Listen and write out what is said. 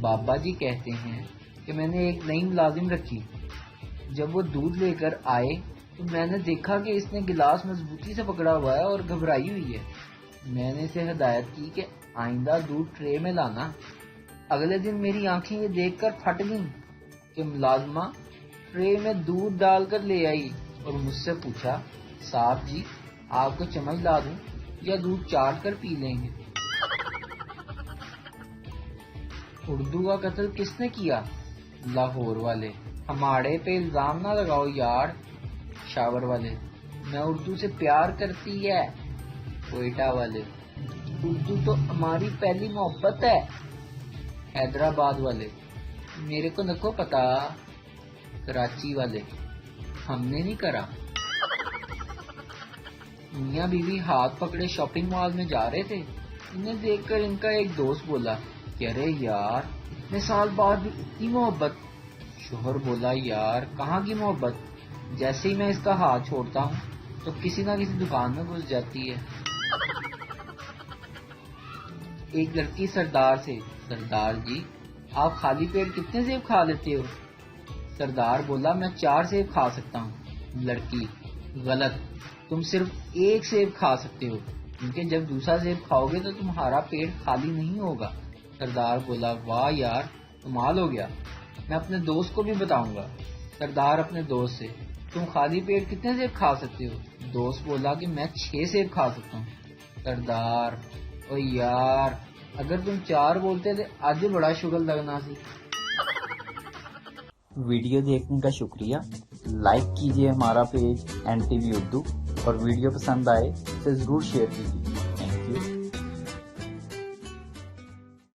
بابا جی کہتے ہیں کہ میں نے ایک نئی ملازم رکھی. جب وہ دودھ لے کر آئے تو میں نے دیکھا کہ اس نے گلاس مضبوطی سے پکڑا ہوا ہے اور گھبرائی ہوئی ہے. میں نے اسے ہدایت کی کہ آئندہ دودھ ٹرے میں لانا. اگلے دن میری آنکھیں یہ دیکھ کر پھٹ گئیں کہ ملازمہ ٹرے میں دودھ ڈال کر لے آئی اور مجھ سے پوچھا, صاحب جی آپ کو چمچ لا دوں یا دودھ چاٹ کر پی لیں گے؟ اردو کا قتل کس نے کیا؟ لاہور والے. ہمارے پہ الزام نہ لگاؤ یار. پشاور والے. میں اردو سے پیار کرتی ہے. کوئٹہ والے. اردو تو ہماری پہلی محبت ہے. حیدرآباد والے. میرے کو نکو پتا. کراچی والے. ہم نے نہیں کرا. میاں بیوی ہاتھ پکڑے شاپنگ مال میں جا رہے تھے. انہیں دیکھ کر ان کا ایک دوست بولا کہ ارے یار اتنے سال بعد بھی اتنی محبت. شوہر بولا یار کہاں کی محبت, جیسے ہی میں اس کا ہاتھ چھوڑتا ہوں تو کسی نہ کسی دکان میں گھس جاتی ہے. ایک لڑکی سردار سے, سردار جی آپ خالی پیٹ کتنے سیب کھا لیتے ہو؟ سردار بولا میں 4 سیب کھا سکتا ہوں. لڑکی غلط, تم صرف 1 سیب کھا سکتے ہو کیونکہ جب دوسرا سیب کھاؤ گے تو تمہارا پیٹ خالی نہیں ہوگا. سردار بولا واہ یار کمال ہو گیا, میں اپنے دوست کو بھی بتاؤں گا. سردار اپنے دوست سے, تم خالی پیٹ کتنے سیب کھا سکتے ہو؟ دوست بولا کہ میں 6 سیب کھا سکتا ہوں. سردار او یار اگر تم 4 بولتے تھے آج بڑا شوگر لگنا سی. ویڈیو دیکھنے کا شکریہ. لائک کیجیے ہمارا پیج NTV اردو اور ویڈیو پسند آئے تو ضرور شیئر کیجیے.